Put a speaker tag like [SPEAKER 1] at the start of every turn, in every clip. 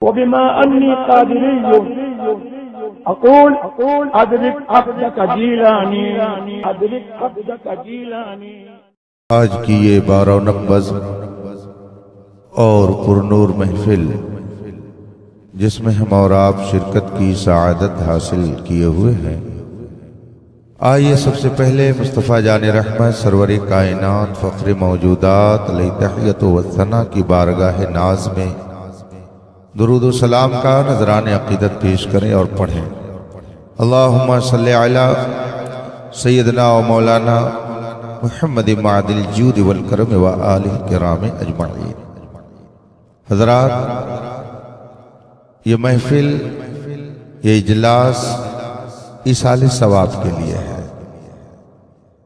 [SPEAKER 1] वबिमा अन्नी कादिरिय्युन अक़ूल अदरिक अक़दक जीलानी अदरिक अक़दक जीलानी।
[SPEAKER 2] आज की ये बारौनक बज़्म और पुरनूर महफिल जिसमें हम और आप शिरकत की सआदत हासिल किए हुए हैं। आइए सबसे पहले मुस्तफ़ा जान रहमत सरवरी कायनात फ़ख्र मौजूदात अलैहि तहियत व सना की बारगाह नाज में दुरूद व सलाम का नजरान अक़ीदत पेश करें और पढ़ें। अल्लाहुम्मा सल्लि अला सय्यदना व मौलाना मुहम्मद मादिल जूद वल करम व आलिहि किराम अजमईन। हज़रात, ये महफिल, ये इजलास ईसाल सवाब के लिए है।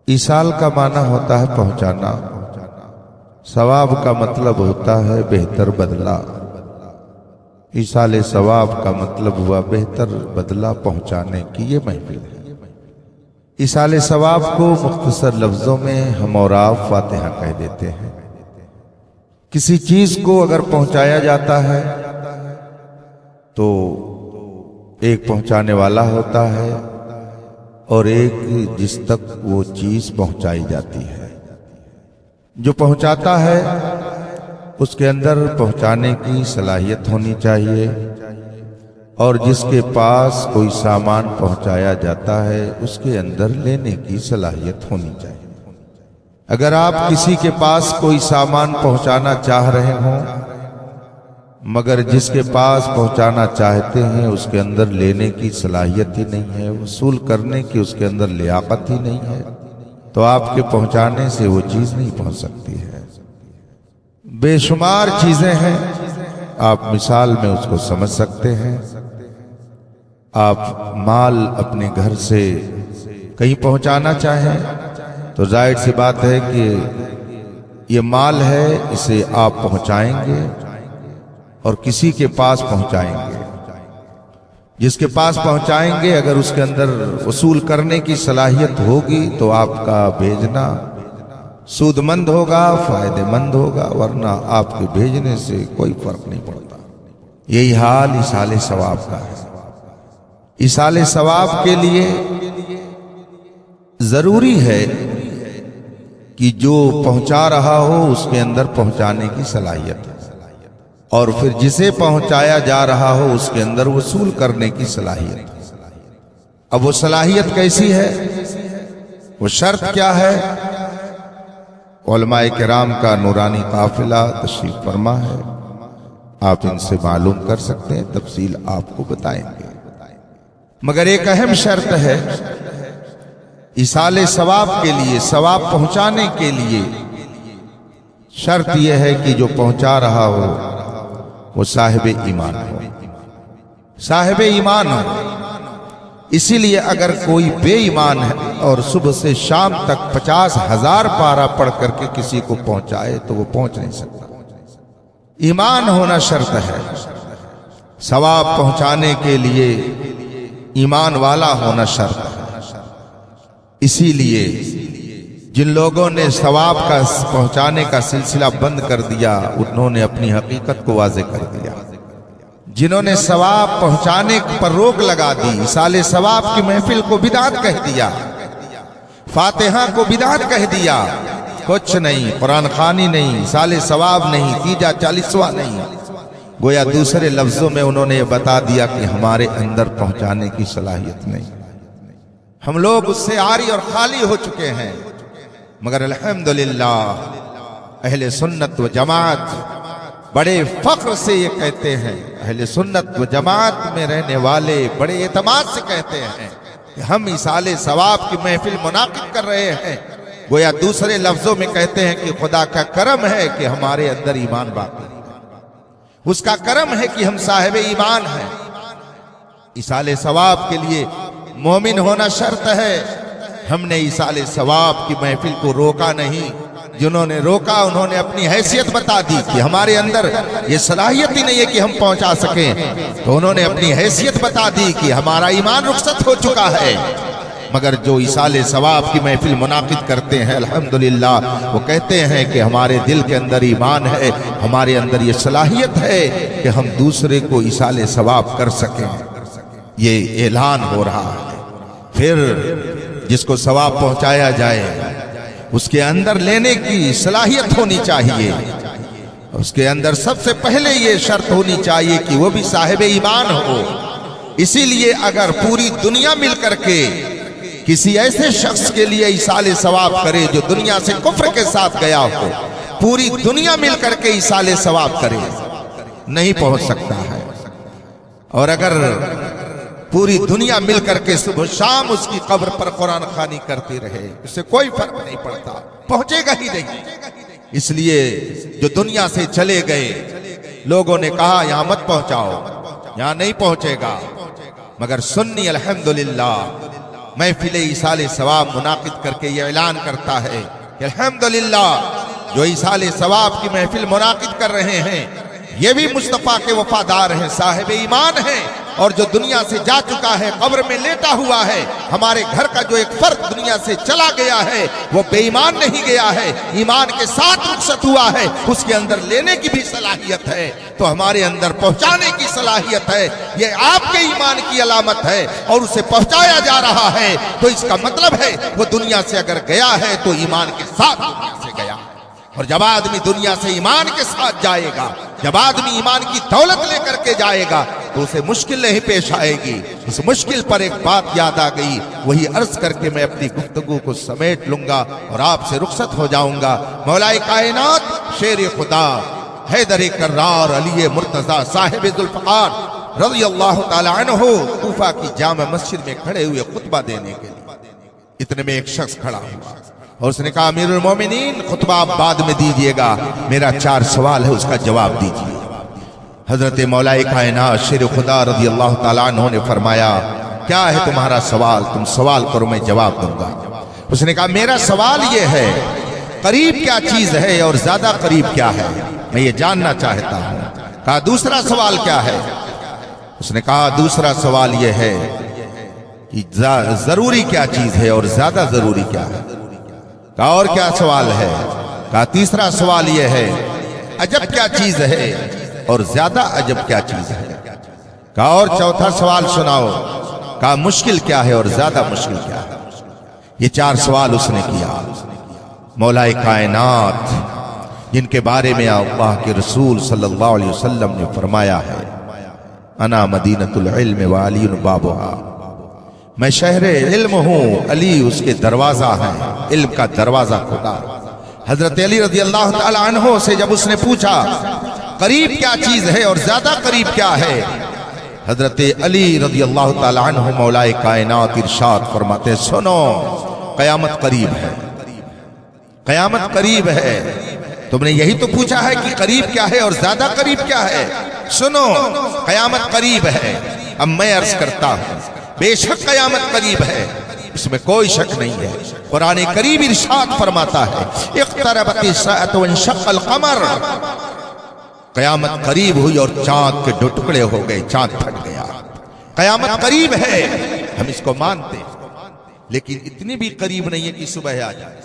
[SPEAKER 2] ईसाल का माना होता है पहुंचाना, सवाब का मतलब होता है बेहतर बदला। ईसाल सवाब का मतलब हुआ बेहतर बदला पहुंचाने की ये महफिल है। ईसाल सवाब को मुख्तसर लफ्जों में हम और आप फातिहा कह देते हैं। किसी चीज को अगर पहुंचाया जाता है तो एक पहुंचाने वाला होता है और एक जिस तक वो चीज पहुंचाई जाती है। जो पहुंचाता है उसके अंदर पहुंचाने की सलाहियत होनी चाहिए और जिसके पास कोई सामान पहुंचाया जाता है उसके अंदर लेने की सलाहियत होनी चाहिए। अगर आप किसी के पास कोई सामान पहुंचाना चाह रहे हों मगर जिसके पास पहुंचाना चाहते हैं उसके अंदर लेने की सलाहियत ही नहीं है, वसूल करने की उसके अंदर लियाकत ही नहीं है, तो आपके पहुंचाने से वो चीज नहीं पहुंच सकती है। बेशुमार चीजें हैं, आप मिसाल में उसको समझ सकते हैं। आप माल अपने घर से कहीं पहुंचाना चाहें तो जाहिर सी बात है कि ये माल है, इसे आप पहुंचाएंगे और किसी के पास पहुंचाएंगे। जिसके पास पहुंचाएंगे अगर उसके अंदर वसूल करने की सलाहियत होगी तो आपका भेजना सूदमंद होगा, फायदेमंद होगा, वरना आपके भेजने से कोई फर्क नहीं पड़ता। यही हाल ईसाल सवाब का है। ईसाल सवाब के लिए जरूरी है कि जो पहुंचा रहा हो उसके अंदर पहुंचाने की सलाहियत है और फिर जिसे पहुंचाया जा रहा हो उसके अंदर वसूल करने की सलाहियत। अब वो सलाहियत कैसी है, वो शर्त क्या है? उलमाए किराम का नूरानी काफिला तशरीफ फरमा है, आप इनसे मालूम कर सकते हैं, तफसील आपको बताएंगे। मगर एक अहम शर्त है ईसाल सवाब के लिए, सवाब पहुंचाने के लिए शर्त यह है कि जो पहुंचा रहा हो वो साहिब ईमान हो, साहिब ईमान हो। इसीलिए अगर कोई बेईमान है और सुबह से शाम तक 50,000 पारा पढ़ करके किसी को पहुंचाए तो वो पहुंच नहीं सकता। ईमान होना शर्त है। सवाब पहुंचाने के लिए ईमान वाला होना शर्त है। इसीलिए जिन लोगों ने सवाब का पहुंचाने का सिलसिला बंद कर दिया उन्होंने अपनी हकीकत को वाज़े कर दिया। जिन्होंने सवाब पहुंचाने पर रोक लगा दी, ईसाल सवाब की महफिल को बिदात कह दिया, फातिहा को बिदात कह दिया, कुछ नहीं, कुरान खानी नहीं, ईसाल सवाब नहीं, तीजा चालीसवां नहीं, गोया दूसरे लफ्जों में उन्होंने ये बता दिया कि हमारे अंदर पहुंचाने की सलाहियत नहीं। हम लोग उससे आरी और खाली हो चुके हैं। मगर अल्हम्दुलिल्लाह अहले सुन्नत व जमात बड़े फख्र से ये कहते हैं, अहले सुन्नत व जमात में रहने वाले बड़े एतमाद से कहते हैं कि हम ईसाल सवाब की महफिल मुनाकिद कर रहे हैं। गोया दूसरे लफ्जों में कहते हैं कि खुदा का करम है कि हमारे अंदर ईमान बाकी, उसका करम है कि हम साहिब ईमान हैं। ईसाल सवाब के लिए मोमिन होना शर्त है। हमने ईसाल सवाब की महफिल को रोका नहीं, जिन्होंने रोका उन्होंने अपनी हैसियत बता दी कि हमारे अंदर ये सलाहियत ही नहीं है कि हम पहुंचा सकें, तो उन्होंने अपनी हैसियत बता दी कि हमारा ईमान रुखसत हो चुका है। मगर जो इसाले सवाब की महफिल मुनाकिद करते हैं अल्हम्दुलिल्लाह, वो कहते हैं कि हमारे दिल के अंदर ईमान है, हमारे अंदर ये सलाहियत है कि हम दूसरे को इसाले सवाब कर सकें। ये ऐलान हो रहा है। फिर जिसको सवाब पहुंचाया जाए उसके अंदर लेने की सलाहियत होनी चाहिए। उसके अंदर सबसे पहले ये शर्त होनी चाहिए कि वो भी साहिब ईमान हो। इसीलिए अगर पूरी दुनिया मिलकर के किसी ऐसे शख्स के लिए इसाले सवाब करे जो दुनिया से कुफ्र के साथ गया हो, पूरी दुनिया मिलकर के इसाले सवाब करे, नहीं पहुंच सकता है। और अगर पूरी दुनिया मिलकर के सुबह शाम उसकी कब्र पर कुरान खानी करती रहे, उससे कोई फर्क नहीं पड़ता, पहुंचेगा ही नहीं। इसलिए जो दुनिया से चले गए लोगों ने कहा यहां मत पहुंचाओ, यहां नहीं पहुंचेगा। मगर सुन्नी अल्हम्दुलिल्लाह महफिले इसाले सवाब मुनाकिद करके ये ऐलान करता है कि अल्हम्दुलिल्लाह जो इसाले सवाब की महफिल मुनाकिद कर रहे हैं ये भी मुस्तफा के वफादार हैं, साहिब ईमान हैं। और जो दुनिया से जा चुका है, कब्र में लेटा हुआ है, हमारे घर का जो एक फर्द दुनिया से चला गया है वो बेईमान नहीं गया है, ईमान के साथ रुखसत हुआ है, उसके अंदर लेने की भी सलाहियत है, तो हमारे अंदर पहुंचाने की सलाहियत है। ये आपके ईमान की अलामत है और उसे पहुंचाया जा रहा है, तो इसका मतलब है वो दुनिया से अगर गया है तो ईमान के साथ दुनिया से गया। और जब आदमी दुनिया से ईमान के साथ जाएगा, जब आदमी ईमान की दौलत लेकर के जाएगा तो उसे मुश्किल नहीं पेश आएगी। इस मुश्किल पर एक बात याद आ गई, वही अर्ज करके मैं अपनी गुफ्तगू को समेट लूंगा और आपसे रुखसत हो जाऊंगा। मौलाए कायनात शेर खुदा हैदर कर्रार अली मुर्तजा साहिब जुल्फकार रज़ियल्लाहु ताला अन्हु कूफा की जामा मस्जिद में खड़े हुए खुतबा देने के लिए, इतने में एक शख्स खड़ा हुआ और उसने कहा अमीरुल मोमिनीन खुतबा आप बाद में दीजिएगा, मेरा 4 सवाल है उसका जवाब दीजिए। हजरत मौलाए कायनात शेर खुदा रज़ियल्लाहु ताला अन्हु ने फरमाया क्या है तुम्हारा सवाल, तुम सवाल करो मैं जवाब दूंगा। उसने कहा मेरा सवाल ये है करीब क्या चीज है और ज्यादा करीब क्या है, मैं ये जानना चाहता हूँ। कहा दूसरा सवाल क्या है? उसने कहा दूसरा सवाल ये है कि जरूरी क्या चीज है और ज्यादा जरूरी क्या है। कहा और क्या सवाल है? कहा तीसरा सवाल यह है अजब क्या चीज है और ज्यादा अजब क्या चीज है। कहा और चौथा सवाल सुनाओ। कहा मुश्किल क्या है और ज्यादा मुश्किल क्या है। ये 4 सवाल उसने किया। मौलाए कायनात जिनके बारे में अल्लाह के रसूल सल्लल्लाहु अलैहि वसल्लम ने फरमाया है अना मदीनतुल इल्म व अलीयुन बाबुहा, मैं शहरे इल्म हूँ, अली उसके दरवाजा है, इल्म का दरवाजा खुदा। हजरत अली रज़ियल्लाहु ताला अन्हु से जब उसने पूछा करीब क्या चीज है और ज्यादा करीब क्या है, हजरत अली रज़ियल्लाहु ताला अन्हु मौलाए कायनात इरशाद फरमाते सुनो कयामत करीब है, कयामत करीब है। तुमने यही तो पूछा है कि करीब क्या है और ज्यादा करीब क्या है। सुनो कयामत करीब है। अब मैं अर्ज करता हूं बेशक कयामत करीब है, इसमें कोई शक नहीं है। कुरान करीब इरशाद फरमाता है इक़्तरबति साअतु वंशक़्क़ल क़मर, कयामत करीब हुई और चांद के 2 टुकड़े हो गए, चांद फट गया। कयामत करीब है, हम इसको मानते हैं, लेकिन इतनी भी करीब नहीं है कि सुबह आ जाए,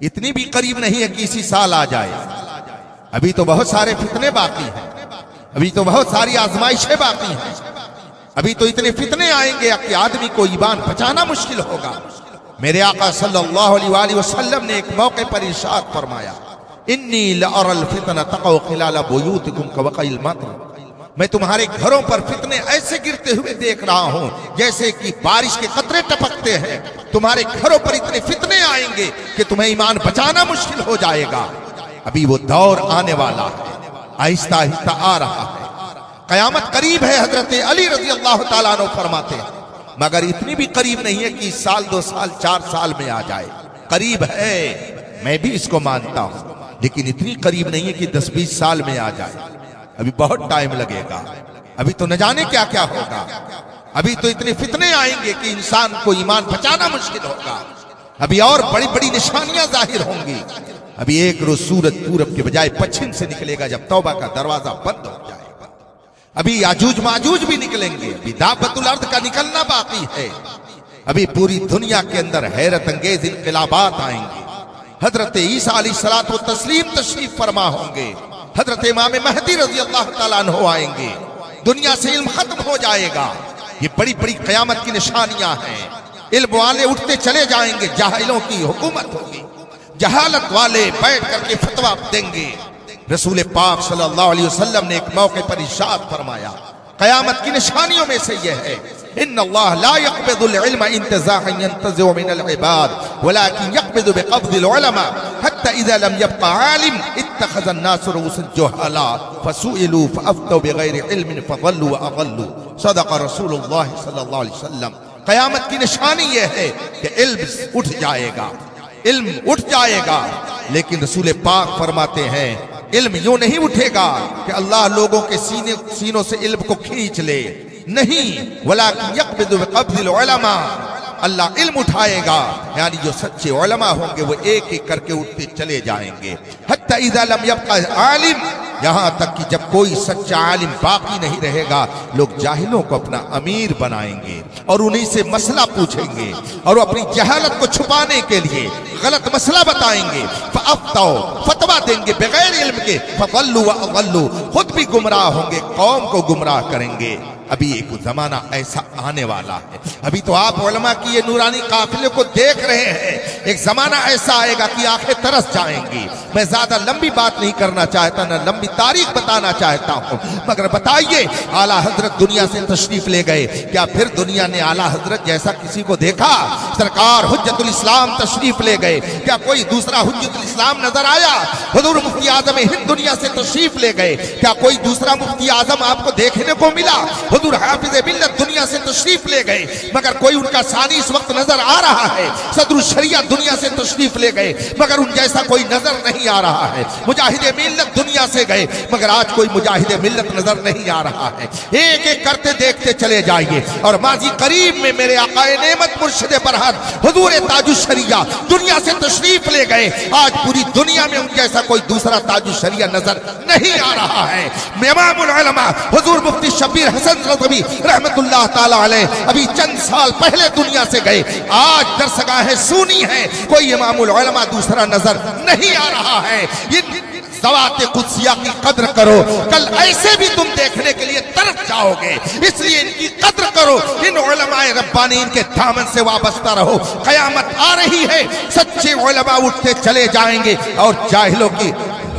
[SPEAKER 2] इतनी भी करीब नहीं है कि इसी साल आ जाए। अभी तो बहुत सारे फितने बाकी हैं, अभी तो बहुत सारी आजमाइशें बाकी हैं, अभी तो इतने फितने आएंगे कि आदमी को ईमान बचाना मुश्किल होगा। मेरे आका सल्लल्लाहु अलैहि वसल्लम ने एक मौके पर इरशाद फरमाया इन्नी लअरल फितना तक़ौ खिलाल बुयूतिकुम कवक़इल मतर, मैं तुम्हारे घरों पर फितने ऐसे गिरते हुए देख रहा हूं जैसे कि बारिश के कतरे टपकते हैं। तुम्हारे घरों पर इतने फितने आएंगे कि तुम्हें ईमान बचाना मुश्किल हो जाएगा। अभी वो दौर आने वाला है, आहिस्ता आहिस्ता आ रहा है, कयामत करीब है। हजरत अली रज़ियल्लाहु ताला अन्हु फरमाते हैं मगर इतनी भी करीब नहीं है कि साल 2 साल 4 साल में आ जाए। करीब है, मैं भी इसको मानता हूं, लेकिन इतनी करीब नहीं है कि 10-20 साल में आ जाए। अभी बहुत टाइम लगेगा, अभी तो न जाने क्या क्या होगा, अभी तो इतने फितने आएंगे कि इंसान को ईमान बचाना मुश्किल होगा। अभी और बड़ी बड़ी निशानियां जाहिर होंगी। अभी एक रोज सूरज पूरब के बजाय पश्चिम से निकलेगा जब तौबा का दरवाजा बंद हो जाएगा। अभी याजूज माजूज भी निकलेंगे, अभी दाबतुल अर्द का निकलना बाकी है। अभी पूरी दुनिया के अंदर हैरत अंगेज इनकलाबात आएंगे। हजरत ईसा अलैहिस्सलातु तस्लीम तशरीफ फरमा होंगे। हजरत इमाम महदी रज़ी अल्लाह ताला अन्हु आएंगे। दुनिया से इल्म खत्म हो जाएगा। ये बड़ी बड़ी क़यामत की निशानियां हैं। इल्म वाले उठते चले जाएंगे, जाहिलों की हुकूमत होगी। जहालत वाले बैठ करके फतवा देंगे। रसूल पाक सल्लल्लाहु अलैहि वसल्लम ने एक मौके पर इरशाद फरमाया, क़यामत की निशानियों में से यह है, इन्नल्लाह ला यक़बिदुल इल्म इंतिज़ाअन यंतज़िउ मिनल इबाद वलाकिन यक़बिदु बिक़ब्दिल उलमा हत्ता इज़ा लम यब्क़ा आलिम इत्तख़ज़ अन्नास रुऊसन जुहाला फसुइलू फअफ़्तौ बिग़ैरि इल्मिन फ़ज़ल्लू व अज़ल्लू। सदक़ रसूलुल्लाह सल्लल्लाहु अलैहि वसल्लम। क़यामत की निशानी यह है कि इल्म उठ जाएगा, इल्म उठ जाएगा। लेकिन रसूल पाक फरमाते हैं इल्म यूं नहीं उठेगा कि अल्लाह लोगों के सीनों से इल्म को खींच ले, नहीं, वलाकिन यक़बिदु बिक़ब्दिल उलमा, अल्लाह इल्म उठाएगा, यानी जो सच्चे उलमा होंगे वो एक एक करके उठते चले जाएंगे। हत्ता इज़ा लम यब्क़ा आलिम, यहाँ तक कि जब कोई सच्चा आलिम बाकी नहीं रहेगा, लोग जाहिलों को अपना अमीर बनाएंगे और उन्हीं से मसला पूछेंगे और वो अपनी जहालत को छुपाने के लिए गलत मसला बताएंगे। फ़अफ़्तौ, फतवा देंगे बगैर इल्म के, फ़ज़ल्लू व अज़ल्लू, खुद भी गुमराह होंगे, कौम को गुमराह करेंगे। अभी एक जमाना ऐसा आने वाला है। अभी तो आप उलमा की ये नूरानी काफिले को देख रहे हैं। एक जमाना ऐसा आएगा कि आंखें तरस जाएंगी। मैं ज्यादा लंबी बात नहीं करना चाहता, ना लंबी तारीख बताना चाहता हूँ, मगर बताइए, आला हजरत दुनिया से तशरीफ ले गए, क्या फिर दुनिया ने आला हजरत जैसा किसी को देखा? सरकार हुज्जतुल इस्लाम तशरीफ ले गए, क्या कोई दूसरा हुज्जतुल इस्लाम नजर आया? हुजूर मुफ्ती आजम हिंद दुनिया से तशरीफ ले गए, क्या कोई दूसरा मुफ्ती आजम आपको देखने को मिला? हुजूर हाफिज़े मिल्लत दुनिया से तशरीफ ले गए, मगर कोई उनका सानी इस वक्त नजर आ रहा है। सदरुल शरिया दुनिया से तशरीफ ले गए, मगर उन जैसा कोई नजर नहीं आ रहा है। मुजाहिदे मिल्लत दुनिया से गए, मगर आज कोई मुजाहिदे मिल्लत नजर नहीं आ रहा है। एक एक करते देखते चले जाइए। और माजी करीब में मेरे आकाए नेमत मुर्शिद बरहत हुजूर ताजुल शरिया दुनिया से तशरीफ ले गए। आज पूरी दुनिया में उन जैसा कोई दूसरा ताजुल शरिया नजर नहीं आ रहा है। इमामुल उलमा हुजूर मुफ्ती शब्बीर हसन रज़वी रहमतुल्लाह ताला अलैह अभी चंद साल पहले दुनिया से गए। आज दरसगाहें सूनी है, कोई इमामुल उलमा दूसरा नजर नहीं आ रहा है। ज़वात कुद्सिया की कद्र करो, कल ऐसे भी तुम देखने के लिए तरस जाओगे, इसलिए इनकी कद्र करो। इन उलमाए रब्बानीन के दामन से वाबस्ता रहो। क़यामत आ रही है, सच्चे उलमा उठते चले जाएंगे और जाहिलों की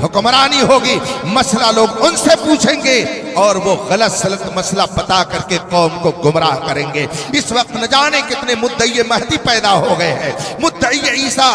[SPEAKER 2] हुक्मरानी होगी। मसला लोग उनसे पूछेंगे और वो गलत सलत मसला पता करके कौम को गुमराह करेंगे। इस वक्त न जाने कितने मुद्दई महदी पैदा हो गए हैं, मुद्दई ईसा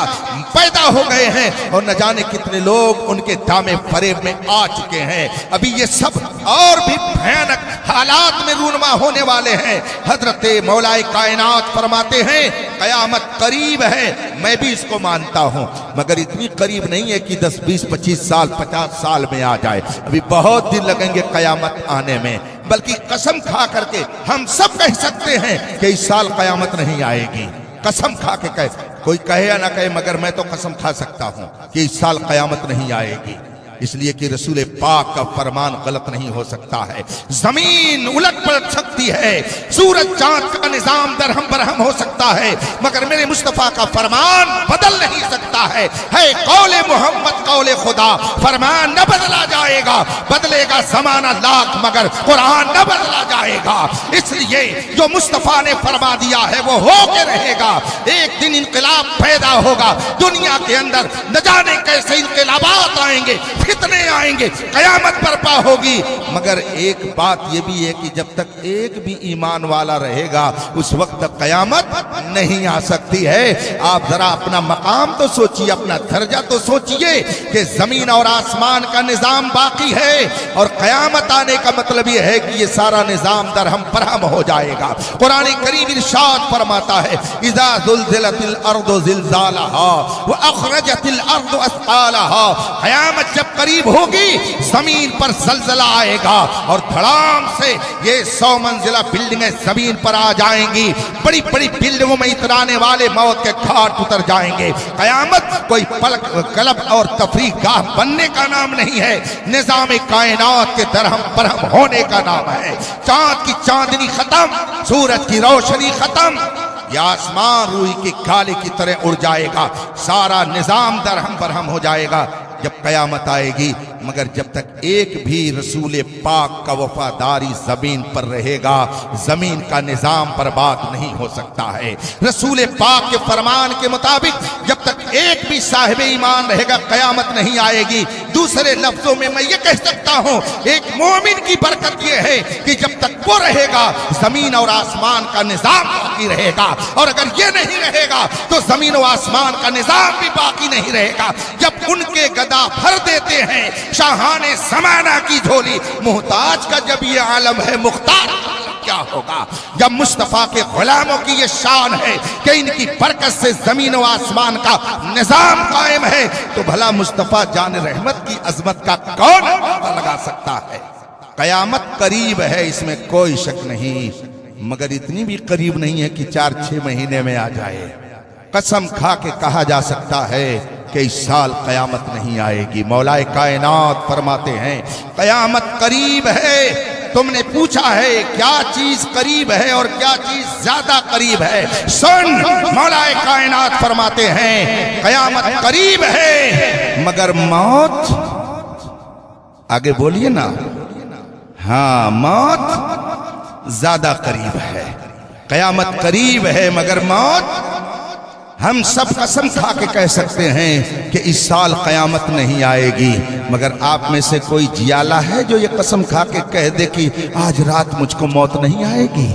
[SPEAKER 2] पैदा हो गए हैं, और न जाने कितने लोग उनके दामे फरेब में आ चुके हैं। अभी ये सब और भी भयानक हालात में रूनमा होने वाले हैं। हजरत मौलाए कायनात फरमाते हैं क़यामत करीब है। मैं भी इसको मानता हूँ, मगर इतनी करीब नहीं है कि 10, 20, 25 साल 50 साल में आ जाए। अभी बहुत दिन लगेंगे क़यामत आने में। बल्कि कसम खा करके हम सब कह सकते हैं कि इस साल क़यामत नहीं आएगी। कसम खा के कहे, कोई कहे या ना कहे, मगर मैं तो कसम खा सकता हूं कि इस साल क़यामत नहीं आएगी। इसलिए कि रसूल पाक का फरमान गलत नहीं हो सकता है। जमीन उलट पलट सकती है, सूरज चांद का निजाम दरहम बरहम हो सकता है, मगर मेरे मुस्तफा का फरमान बदल नहीं सकता है। कौले मोहम्मद कौले खुदा, फरमान न बदला जाएगा, बदलेगा जमाना लाख मगर कुरान न बदला जाएगा। इसलिए जो मुस्तफा ने फरमा दिया है वो हो के रहेगा। एक दिन इनकलाब पैदा होगा दुनिया के अंदर, न जाने कैसे इनकलाबात आएंगे, कितने आएंगे, कयामत बर्पा होगी। मगर एक बात यह भी है कि जब तक एक भी ईमान वाला रहेगा उस वक्त तक कयामत नहीं आ सकती है। आप जरा अपना मकाम तो सोचिए, अपना दर्जा तो सोचिए कि जमीन और आसमान का निजाम बाकी है और कयामत आने का मतलब यह है कि ये सारा निजाम दरहम बरहम हो जाएगा। कुरान करीम इरशाद फरमाता है इज़ा ज़ुल्ज़िलतिल अर्दु ज़िल्ज़ालहा व अख़रजतिल अर्दु अस्क़ालहा। कयामत जब करीब होगी, जमीन पर जलजला आएगा और धड़ाम से ये 100 मंजिला बिल्डिंगें जमीन पर आ जाएंगी। बड़ी बड़ी बिल्डिंगों में इतराने वाले मौत के घाट उतर जाएंगे। कयामत कोई पलक कलब और तफरीह गाह बनने का नाम नहीं है, निजाम कायनात के दरहम बरहम होने का नाम है। चांद की चांदनी खत्म, सूरज की रोशनी खत्म, यह आसमान रूई की काली की तरह उड़ जाएगा, सारा निजाम दरहम बरहम हो जाएगा जब कयामत आएगी। मगर जब तक एक भी रसूल पाक का वफादारी जमीन पर रहेगा, जमीन का निजाम बर्बाद नहीं हो सकता है। रसूल पाक के फरमान के मुताबिक जब तक एक भी साहिब ईमान रहेगा, कयामत नहीं आएगी। दूसरे लफ्जों में मैं ये कह सकता हूँ, एक मोमिन की बरकत ये है कि जब तक वो रहेगा, जमीन और आसमान का निजाम बाकी रहेगा, और अगर ये नहीं रहेगा तो जमीन और आसमान का निजाम भी बाकी नहीं रहेगा। जब उनके गदा भर देते हैं शाहाने ज़माना की झोली, मुहताज का जब ये आलम है, मुख्तार क्या होगा। जब मुस्तफा के गुलामों की ये शान है कि इनकी बरकत से जमीन और आसमान का निजाम कायम है, तो भला मुस्तफा जान रहमत की अजमत का कौन पता लगा सकता है। कयामत करीब है, इसमें कोई शक नहीं, मगर इतनी भी करीब नहीं है कि 4-6 महीने में आ जाए। कसम खा के कहा जा सकता है कि इस साल कयामत नहीं आएगी। मौलाए कायनात फरमाते हैं कयामत करीब है। तुमने पूछा है क्या चीज करीब है और क्या चीज ज्यादा करीब है। सुन, मौलाए कायनात फरमाते हैं कयामत करीब है मगर मौत, आगे बोलिए ना, हाँ मौत ज्यादा करीब है। कयामत करीब है मगर मौत, हम सब कसम खा के कह सकते हैं कि इस साल कयामत नहीं आएगी। मगर आप में से कोई जियाला है जो ये कसम खा के कह दे कि आज रात मुझको मौत नहीं आएगी?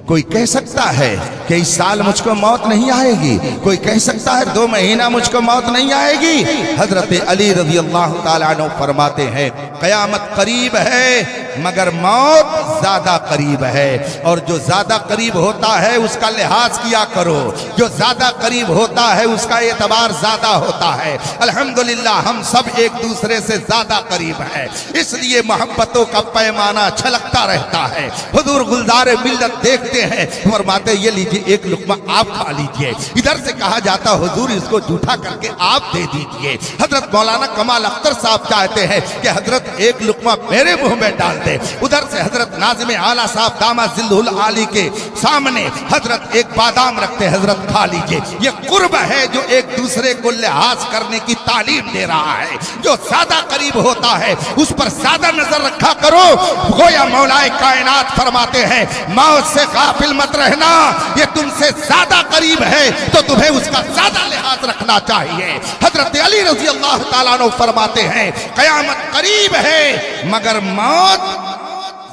[SPEAKER 2] कोई कह सकता है कि इस साल मुझको मौत नहीं आएगी? कोई कह सकता है 2 महीना मुझको मौत नहीं आएगी? हजरत अली रज़ी अल्लाह ताला अन्हु फरमाते हैं कयामत करीब है मगर मौत ज्यादा करीब है। और जो ज्यादा करीब होता है उसका लिहाज किया करो, जो ज्यादा करीब होता है उसका एतबार ज्यादा होता है। अल्हम्दुलिल्लाह हम सब एक दूसरे से ज्यादा करीब है, इसलिए मोहब्बतों का पैमाना छलकता रहता है। हुजूर गुलजार मिल्लत देखते हैं, फरमाते ये लीजिए एक लुकमा आप खा लीजिए। इधर से कहा जाता हुजूर इसको जूठा करके आप दे दीजिए। हजरत मौलाना कमाल अख्तर साहब चाहते हैं कि हजरत एक लुकमा मेरे मुंह में डाल दे। उधर से हजरत नाज़िम आला साहब दामा जिल्लुल आली के सामने हजरत एक बादाम रखते, हजरत खा लीजिए। ये कुर्ब है जो एक दूसरे को लिहाज करने की तालीम दे रहा है। जो ज्यादा करीब होता है उस पर ज्यादा नजर रखा करो। गोया मौलाए कायनात फरमाते हैं मौत से गाफिल मत रहना, ये तुमसे ज्यादा करीब है तो तुम्हें उसका ज्यादा लिहाज रखना चाहिए। हजरत अली रज़ी अल्लाह ताला अन्हु फरमाते हैं कयामत करीब है मगर मौत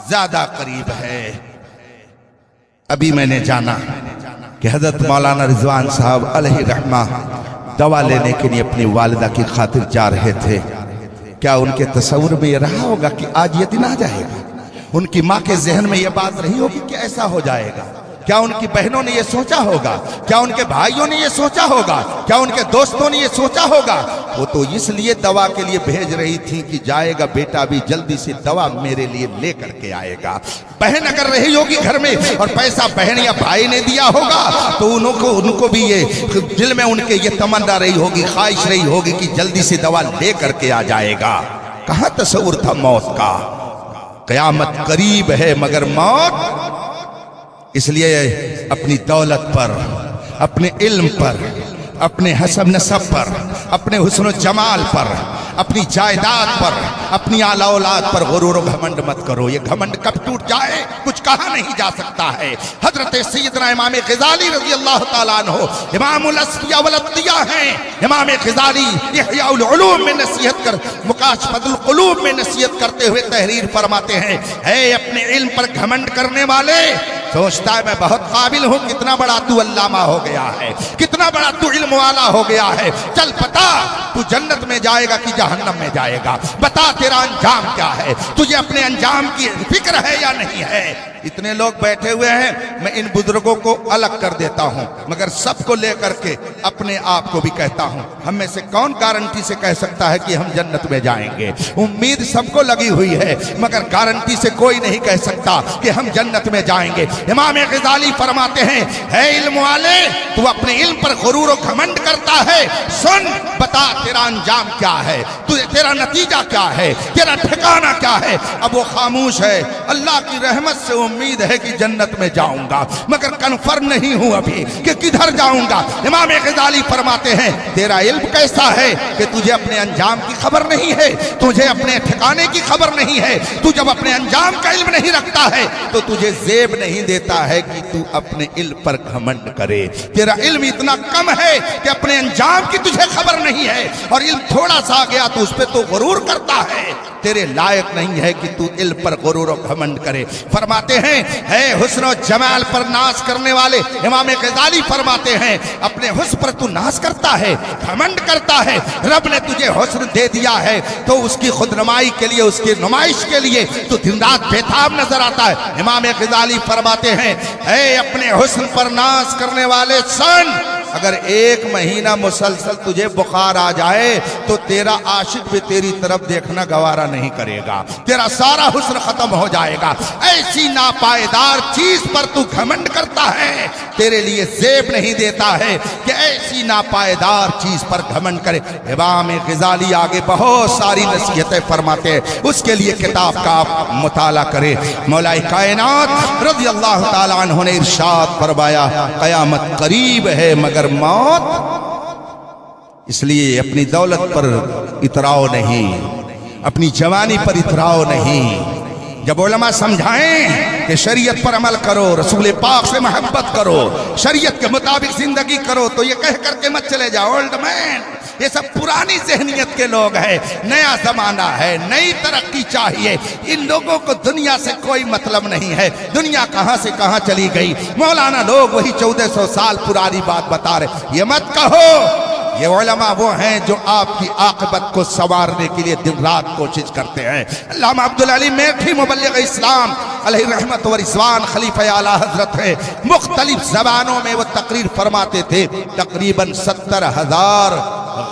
[SPEAKER 2] ज्यादा करीब है। अभी मैंने जाना कि हजरत मौलाना रिजवान साहब अलैहि रहमा दवा लेने के लिए अपनी वालिदा की खातिर जा रहे थे। क्या उनके तस्वुर में यह रहा होगा कि आज ये दिन आ जाएगा? उनकी माँ के जहन में यह बात रही होगी कि ऐसा हो जाएगा? क्या उनकी बहनों ने यह सोचा होगा? क्या उनके भाइयों ने यह सोचा होगा? क्या उनके दोस्तों ने यह सोचा होगा? वो तो इसलिए दवा के लिए भेज रही थी कि जाएगा बेटा भी जल्दी से दवा मेरे लिए ले करके आएगा। बहन अगर रही होगी घर में और पैसा बहन या भाई ने दिया होगा तो उनको भी ये दिल में उनके ये तमन्ना रही होगी, ख्वाहिश रही होगी कि जल्दी से दवा ले करके आ जाएगा। कहाँ तस्वुर था मौत का? कयामत करीब है मगर मौत, इसलिए अपनी दौलत पर, अपने इल्म पर, अपने हसब नसब पर, अपने हुस्न जमाल पर, अपनी जायदाद पर, अपनी आला औलाद पर गुरूर घमंड मत करो। ये घमंड कब टूट जाए कुछ कहा नहीं जा सकता है। हजरत सैयदना इमाम ग़ज़ाली रज़ी अल्लाह ताला अन्हु इमामुल अस्फ़िया वल अत्क़िया हैं। इमाम ग़ज़ाली इह्याउल उलूम में नसीहत कर, मुकाशफतुल क़ुलूब में नसीहत करते हुए तहरीर फरमाते हैं, है अपने इल्म पर घमंड करने वाले, सोचता है मैं बहुत काबिल हूं, कितना बड़ा तू अल्लामा हो गया है, कितना बड़ा तू इल्म वाला हो गया है। चल बता तू जन्नत में जाएगा कि जहन्नम में जाएगा? बता तेरा अंजाम क्या है? तुझे अपने अंजाम की फिक्र है या नहीं है? इतने लोग बैठे हुए हैं, मैं इन बुजुर्गों को अलग कर देता हूं मगर सबको लेकर के अपने आप को भी कहता हूं, हम में से कौन गारंटी से कह सकता है कि हम जन्नत में जाएंगे? उम्मीद सबको लगी हुई है मगर गारंटी से कोई नहीं कह सकता कि हम जन्नत में जाएंगे। इमाम ग़ज़ाली फरमाते हैं, है इल्म वाले तू अपने इल्म पर गुरूर और घमंड करता है, सुन बता तेरा अंजाम क्या है, तेरा नतीजा क्या है? है, तेरा ठिकाना क्या है। अब वो खामोश है। अल्लाह की रहमत से उम्मीद है कि जन्नत में जाऊंगा, मगर कन्फर्म नहीं हूं अभी कि किधर जाऊंगा। इमाम गज़ाली फरमाते हैं तेरा इल्म कैसा है कि तुझे अपने अंजाम की खबर नहीं है, तुझे अपने ठिकाने की खबर नहीं है। तू जब अपने अंजाम का इल्म नहीं रखता है तो तुझे जेब नहीं देता है कि तू अपने इल्म पर घमंड करे। तेरा इल्म इतना कम है कि अपने अंजाम की तुझे खबर नहीं है, और इल्म थोड़ा सा आ गया तो उस पर तो गुरूर करता है। तेरे लायक नहीं है कि तू इल्म पर गुरूर और घमंड करे। फरमाते हैं है हुस्न और जमाल पर नाज करने वाले इमाम गज़ाली फरमाते हैं अपने हुस्न पर तू नाज करता है, घमंड करता है। रब ने तुझे हुस्न दे दिया है तो उसकी खुदनुमाई के लिए, उसकी नुमाइश के लिए तू दिन रात बेताब नजर आता है। इमाम गज़ाली फरमाते हैं अपने हुस्न पर नाज करने वाले सन, अगर एक महीना मुसलसल तुझे बुखार आ जाए तो तेरा आशिक भी तेरी तरफ देखना गवारा नहीं करेगा, तेरा सारा हुस्न खत्म हो जाएगा। ऐसी नापायदार चीज पर तू घमंड करता है, तेरे लिए जेब नहीं देता है कि ऐसी नापायदार चीज पर घमंड करे। इमाम गज़ाली आगे बहुत सारी नसीहतें फरमाते हैं, उसके लिए किताब का आप मुताला करें। मौला कायनात रज़ी अल्लाह ताला अन्हु ने इरशाद फरमाया क़यामत करीब है मगर मौत, इसलिए अपनी दौलत पर इतराओ नहीं, अपनी जवानी पर इतराओ नहीं। जब उलमा समझाएं कि शरीयत पर अमल करो, रसूल पाक से मोहब्बत करो, शरीयत के मुताबिक जिंदगी करो, तो ये कह करके मत चले जाओ ओल्ड मैन, ये सब पुरानी ज़हनियत के लोग हैं। नया जमाना है, नई तरक्की चाहिए। इन लोगों को दुनिया से कोई मतलब नहीं है। दुनिया कहां से कहां चली गई। मौलाना लोग वही 1400 साल पुरानी बात बता रहे। ये मत कहो, ये उलमा वो हैं जो आपकी आक़िबत को संवारने के लिए दिन रात कोशिश करते हैं। अल्लामा अब्दुल अली मेठी मुबल्लिग़ इस्लाम अलैहि रहमत व रिज़वान खलीफा आला हज़रत है, मुख्तलिफ ज़बानों में वो तकरीर फरमाते थे। तकरीबन 70,000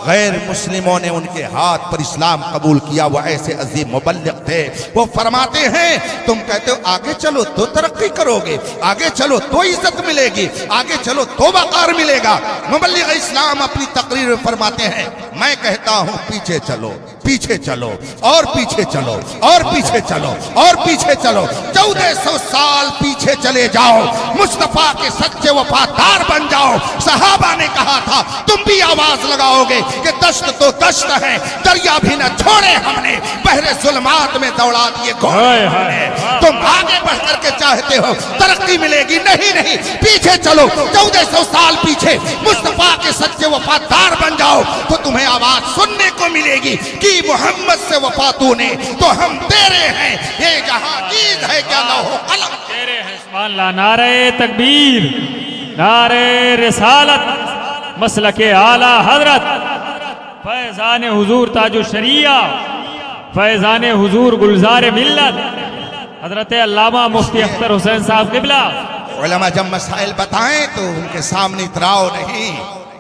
[SPEAKER 2] गैर मुस्लिमों ने उनके हाथ पर इस्लाम कबूल किया। वो ऐसे अजीम मुबल्लिग़ थे। वो फरमाते हैं तुम कहते हो आगे चलो तो तरक्की करोगे, आगे चलो तो इज्जत मिलेगी, आगे चलो तो वक़ार मिलेगा। मुबल्लिग़ इस्लाम अपनी तकरीर में फरमाते हैं मैं कहता हूं पीछे चलो, पीछे चलो और पीछे चलो और पीछे चलो और पीछे चलो। 1400 साल पीछे चले जाओ, मुस्तफा के सच्चे वफादार बन जाओ। सहाबा ने कहा था तुम भी आवाज लगाओगे कि दश्त तो दश्त है, दरिया भी न छोड़े हमने, बहरे जुल्मात में दौड़ा दिए घोड़े हमने। तुम आगे बढ़ करके चाहते हो तरक्की मिलेगी, नहीं नहीं, पीछे चलो। 1400 साल पीछे मुस्तफा के सच्चे वफादार बन जाओ तो तुम्हें आवाज सुनने को मिलेगी कि मोहम्मद से वफा तूने तो हम तेरे हैं, ये जहां ईद है क्या लौहो कलम
[SPEAKER 3] तेरे हैं। सुभान अल्लाह। नारे तकबीर, नारे रिसालत, मसलके आला हजरत, फैजान हुजूर ताजु शरिया, फैजान हुजूर गुलजार मिल्लत, हजरत अल्लामा मुफ्ती अख्तर हुसैन साहब क़िबला।
[SPEAKER 2] उलमा जब मसाइल बताएं तो उनके सामने इतराओ नहीं,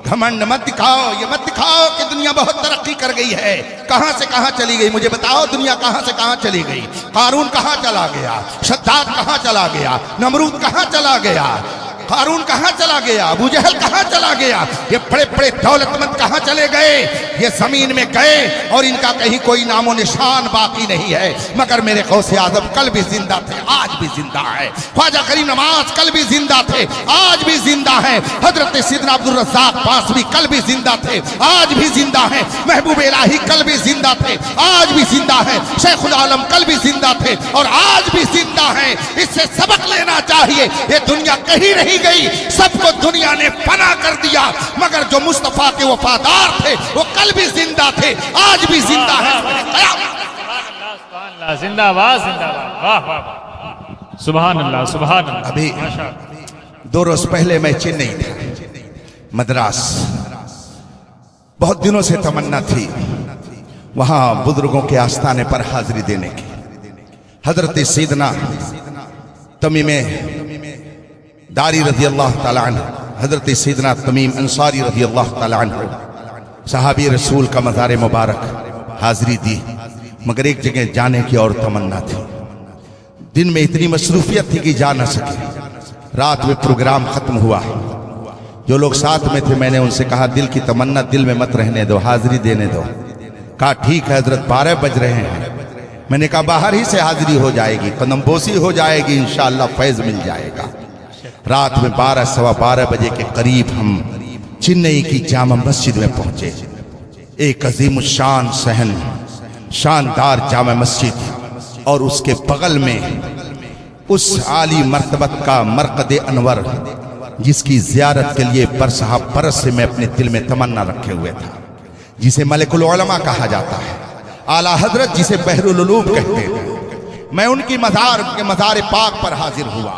[SPEAKER 2] घमंड मत दिखाओ। ये मत दिखाओ कि दुनिया बहुत तरक्की कर गई है। कहां से कहां चली गई, मुझे बताओ दुनिया कहां से कहां चली गई। कारून कहां चला गया, शद्दाद कहां चला गया, नमरूद कहां चला गया, कारून कहां चला गया, अबू जहल कहां चला गया, ये बड़े बड़े दौलतमंद कहां चले गए। ये जमीन में गए और इनका कहीं कोई नामो निशान बाकी नहीं है। मगर मेरे गौसे आजम कल भी जिंदा थे, आज भी जिंदा है। ख्वाजा करीम नवाज कल भी जिंदा थे, आज भी जिंदा है। हजरत सिद्दीक़ अब्दुल रज़्ज़ाक़ पासवी कल भी जिंदा थे, आज भी जिंदा है। महबूब इलाही कल भी जिंदा थे, आज भी जिंदा है। शेखुल आलम कल भी जिंदा थे और आज भी जिंदा है। इससे सबक लेना चाहिए। ये दुनिया कहीं नहीं गई, सबको दुनिया ने फना कर दिया, मगर जो मुस्तफा के वफादार थे वो कल भी जिंदा थे, आज भी जिंदा है।
[SPEAKER 3] जिंदाबाद जिंदाबाद, वाह वाह, सुभान अल्लाह सुभान अल्लाह।
[SPEAKER 2] अभी 2 रोज पहले मैं चेन्नई था, मद्रास। बहुत दिनों से तमन्ना थी वहां बुजुर्गों के आस्थाने पर हाजिरी देने की। हजरत सैयदना तमीम दारी रज़ी अल्लाह ताला अन्हु, हजरत सैयदना तमीम अंसारी रज़ी अल्लाह ताला अन्हु, सहाबी रसूल का मज़ार मुबारक हाजिरी दी, मगर एक जगह जाने की और तमन्ना थी। दिन में इतनी मसरूफियत थी कि जा न सके। रात में प्रोग्राम खत्म हुआ, जो लोग साथ में थे मैंने उनसे कहा दिल की तमन्ना दिल में मत रहने दो, हाजिरी देने दो। कहा ठीक है हजरत 12 बज रहे हैं, मैंने कहा बाहर ही से हाजिरी हो जाएगी, कदमबोसी हो जाएगी, इंशाअल्लाह फैज मिल जाएगा। रात में 12 सवा 12 बजे के करीब हम चेन्नई की जामा मस्जिद में पहुंचे। एक अजीमुशान सहन शानदार जामा मस्जिद और उसके बगल में उस आली मर्तबत का मरकद अनवर जिसकी जियारत के लिए बरसहा बरस से मैं अपने दिल में तमन्ना रखे हुए था, जिसे मलिकुल उलमा कहा जाता है, आला हजरत जिसे बहरुल उलूम कहते हैं। मैं उनकी मज़ार के मज़ार पाक पर हाजिर हुआ,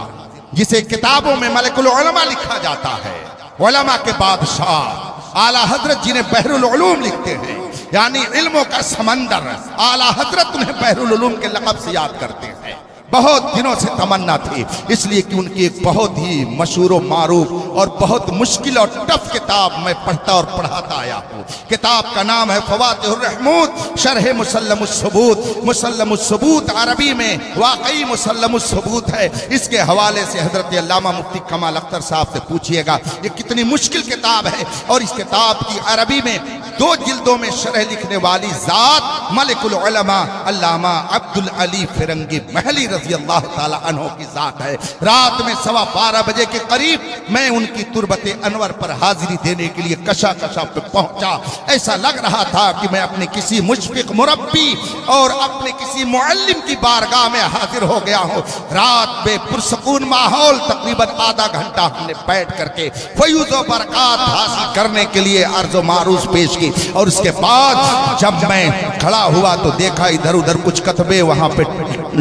[SPEAKER 2] जिसे किताबों में मलिकुल उलमा लिखा जाता है, उलमा के बादशाह आला हजरत जिन्हें बहरुल उलूम लिखते हैं, यानी इल्मों का समंदर। आला हजरत उन्हें बहरुल उलूम के लक़ब से याद करते हैं। बहुत दिनों से तमन्ना थी, इसलिए कि उनकी एक बहुत ही मशहूर मारूफ और बहुत मुश्किल और टफ किताब मैं पढ़ता और पढ़ाता आया हूँ। किताब का नाम है फवातिहुर रहमूद शरह मुसल्लमुस सबूत। मुसल्लमुस सबूत अरबी में वाकई मुसल्लमुस सबूत है। इसके हवाले से हजरत अल्लामा मुफ्ती कमाल अख्तर साहब से पूछिएगा, ये कितनी मुश्किल किताब है। और इस किताब की अरबी में 2 जिल्दों में शरह लिखने वाली जात मलिकुल उलमा अल्लामा अब्दुल अली फिरंगी महली रज़ी अल्लाह ताला अन्हो की जात है। रात में 12:15 बजे के करीब मैं उनकी तुरबते अनवर पर हाजिरी देने के लिए कशा कशा पे पहुंचा। ऐसा लग रहा था कि मैं अपने किसी मुशफिक मुरब्बी और अपने किसी मुअल्लिम की बारगाह में हाजिर हो गया हूँ। रात में पुरसकून माहौल तकरीबन आधा घंटा हमने बैठ करके फयूज़ व बरक़ात हासिल करने के लिए अर्ज़ व मारूज़ पेश की। और उसके बाद जब मैं खड़ा हुआ तो देखा इधर उधर कुछ कतबे वहां पे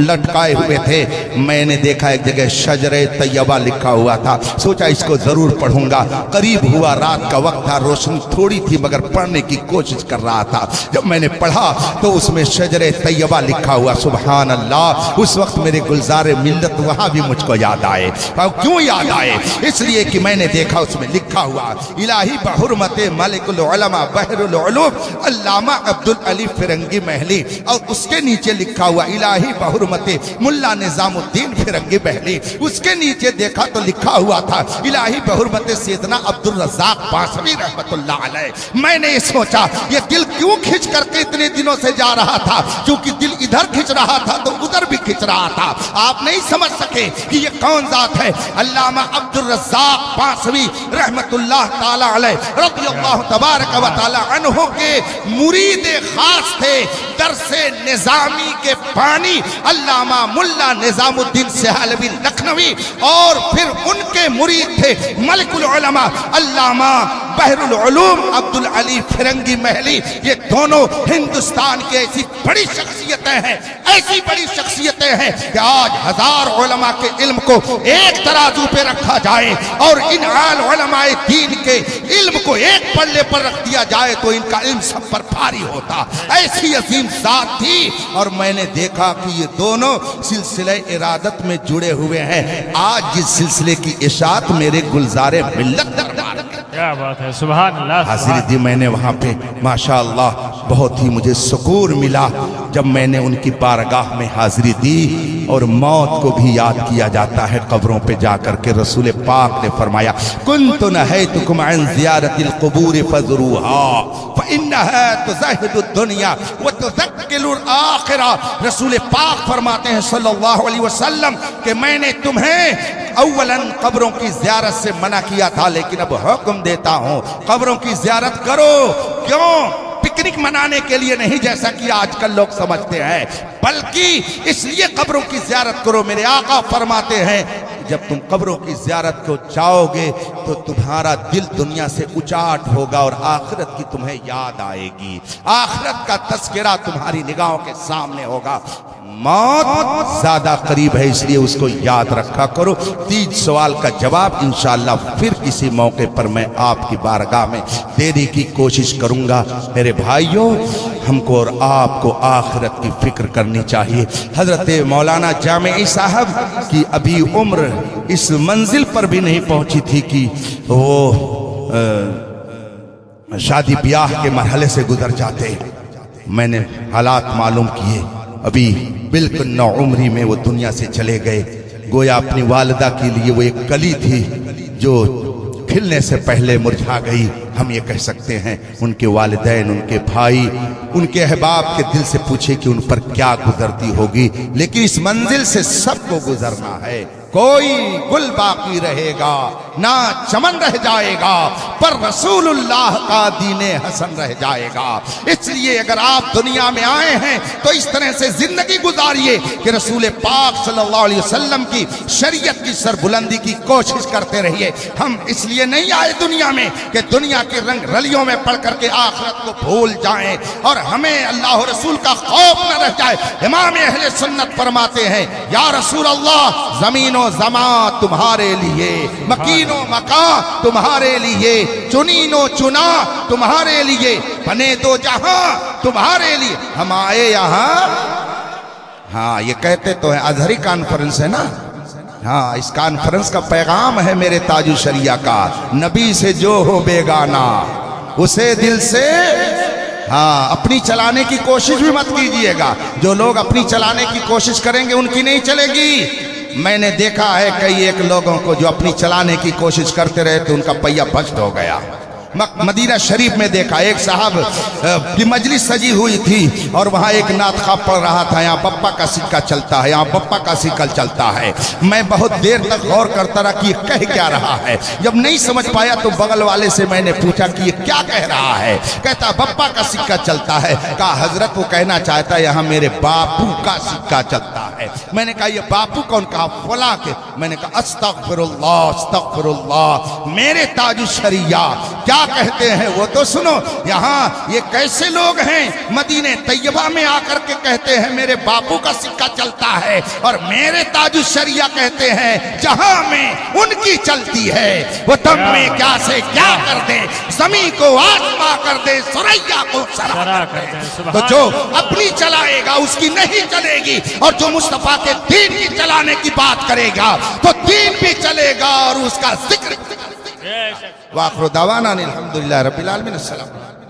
[SPEAKER 2] लटकाए हुए थे। मैंने देखा एक जगह शजरे तैयबा लिखा हुआ था, सोचा इसको जरूर पढ़ूंगा। करीब हुआ, रात का वक्त था, रोशनी थोड़ी थी मगर पढ़ने की कोशिश कर रहा था। जब मैंने पढ़ा तो उसमें शजरे तैयबा लिखा हुआ। सुभान अल्लाह, उस वक्त मेरे गुलजारे मिल्लत वहां भी मुझको याद आए। क्यों याद आए? इसलिए कि मैंने देखा उसमें लिखा हुआ इलाही बहुरमते मलिकुल उलमा बहरुल उलूम अल्लामा अब्दुल अली फिरंगी महली, और उसके नीचे लिखा हुआ इलाही बहुरमते मुल्ला निजामुद्दीन फिरंगी महली। उसके नीचे देखा तो लिखा हुआ था इलाही बहुरमते सैयदना अब्दुल रज़्ज़ाक़ बासवी रहमतुल्लाह अलैह। मैंने ये सोचा ये दिल क्यों खिंच करके इतने दिनों से जा रहा था, क्योंकि दिल इधर खिंच रहा था तो उधर भी खिंच रहा था। आप नहीं समझ सके कि ये कौन जात है। अल्लामा अब्दुल रज़्ज़ाक़ बासवी रहमतुल्लाह ताला अलैह रज़ियल्लाहु तबारक व तआला अन्हु के मुरीद खास थे। दरसे निजामी के पानी अल्लामा मुल्ला निजामुद्दीन सिहालवी लखनवी, और फिर उनके मुरीद थे मलिकुल उलमा अल्लामा बहरुल उलूम अब्दुल अली फिरंगी महली। ये दोनों हिंदुस्तान की ऐसी बड़ी शख्सियतें हैं, ऐसी बड़ी शख्सियतें हैं कि आज 1000 उलमा के इल्म को एक तराजू पे रखा जाए और इन आल उलमाए दीन के इल्म को एक पल्ले पर रख दिया जाए तो इनका इल्म सब पर भारी होता। ऐसी अजीम जात थी। और मैंने देखा कि ये दोनों सिलसिले इरादत में जुड़े हुए हैं। आज जिस सिलसिले की इशाअत मेरे गुलजारे मिल्लत दरबार,
[SPEAKER 3] क्या बात है, सुभान अल्लाह।
[SPEAKER 2] हाजिरी दी मैंने वहाँ पे, माशाअल्लाह बहुत ही मुझे सुकून मिला जब मैंने उनकी बारगाह में हाजिरी दी। और मौत को भी याद किया जाता है कब्रों पे जाकर के। रसूल पाक ने फरमाया कुन्तु नहैतुकुम अन ज़ियारतिल क़ुबूर फ़ज़ुरूहा फ़इन्नहा तुज़हिदुद दुनिया व तुज़क्किरुल आखिरा। रसूल पाक फरमाते हैं सल्लल्लाहु अलैहि वसल्लम कि मैंने तुम्हें अव्वलन कब्रों की ज़ियारत से मना किया था, लेकिन अब हुक्म देता हूँ कब्रों की ज़ियारत करो। क्यों? पिकनिक मनाने के लिए नहीं जैसा कि आजकल लोग समझते हैं, बल्कि इसलिए कब्रों की ज़ियारत करो। मेरे आका फरमाते हैं जब तुम कब्रों की ज़ियारत को जाओगे तो तुम्हारा दिल दुनिया से उचाट होगा और आखिरत की तुम्हें याद आएगी। आखिरत का तस्करा तुम्हारी निगाहों के सामने होगा। मौत ज्यादा करीब है, इसलिए उसको याद रखा करो। 3 सवाल का जवाब इंशाअल्लाह फिर किसी मौके पर मैं आपकी बारगाह में देने की कोशिश करूंगा। मेरे भाइयों, हमको और आपको आखिरत की फिक्र करनी चाहिए। हजरत मौलाना जामिई साहब की अभी उम्र इस मंजिल पर भी नहीं पहुंची थी कि वो शादी ब्याह के मरहले से गुजर जाते। मैंने हालात मालूम किए, अभी बिल्कुल नौउम्री में वो दुनिया से चले गए। गोया अपनी वालिदा के लिए वो एक कली थी जो खिलने से पहले मुरझा गई। हम ये कह सकते हैं उनके वालिदैन, उनके भाई, उनके अहबाब के दिल से पूछे कि उन पर क्या गुजरती होगी। लेकिन इस मंजिल से सबको गुजरना है। कोई गुल बाकी रहेगा ना चमन रह जाएगा, पर रसूलुल्लाह का दीने हसन रह जाएगा। इसलिए अगर आप दुनिया में आए हैं तो इस तरह से जिंदगी गुजारिए कि रसूल पाक सल्लल्लाहु अलैहि वसल्लम की शरीयत की सरबुलंदी की कोशिश करते रहिए। हम इसलिए नहीं आए दुनिया में कि दुनिया के रंग रलियों में पढ़ करके आखिरत को भूल जाएं और हमें अल्लाह और रसूल का खौफ न रह जाए। इमाम अहले सुन्नत फरमाते हैं, या रसूल अल्लाह, जमीनो जमा तुम्हारे लिए, मकीनो मका तुम्हारे लिए, चुनीनो चुना तुम्हारे लिए, बने दो जहां तुम्हारे लिए, हम आए यहां। हाँ, ये कहते तो है, अजहरी कॉन्फ्रेंस है ना। हाँ, इस कॉन्फ्रेंस का पैगाम है मेरे ताजु शरिया का, नबी से जो हो बेगाना उसे दिल से, हाँ, अपनी चलाने की कोशिश भी मत कीजिएगा। जो लोग अपनी चलाने की कोशिश करेंगे उनकी नहीं चलेगी। मैंने देखा है कई एक लोगों को जो अपनी चलाने की कोशिश करते रहे तो उनका पहिया भ्रष्ट हो गया। मदीना शरीफ में देखा, एक साहब की मजलिस सजी हुई थी और वहाँ एक नात ख्वाब पढ़ रहा था, यहाँ बप्पा का सिक्का चलता है, यहाँ बप्पा का सिक्का चलता है। मैं बहुत देर तक गौर करता रहा कि ये कह क्या रहा है। जब नहीं समझ पाया तो बगल वाले से मैंने पूछा कि ये क्या कह रहा है। कहता बप्पा का सिक्का चलता है। कहा हजरत वो कहना चाहता है यहाँ मेरे बापू का सिक्का चलता है। मैंने कहा ये बापू कौन? कहा फला के। मैंने कहा अस्तगफिरुल्लाह अस्तगफिरुल्लाह, मेरे ताजु शरिया क्या कहते हैं वो तो सुनो। यहाँ ये कैसे लोग हैं मदीने तैयबा में आकर के कहते हैं मेरे बापू का सिक्का चलता है, और मेरे ताजु शरिया कहते हैं जहां में उनकी चलती है वो तब में क्या से क्या कर दे, जमी को आसमां कर दे, सुरैया को सरा कर दे। तो जो अपनी चलाएगा उसकी नहीं चलेगी, और जो मुस्तफा के दीन की चलाने की बात करेगा तो दीन भी चलेगा और उसका जिक्र। वाखिर दावाना अल्हम्दुलिल्लाह रब्बिल आलमीन। अस्सलाम।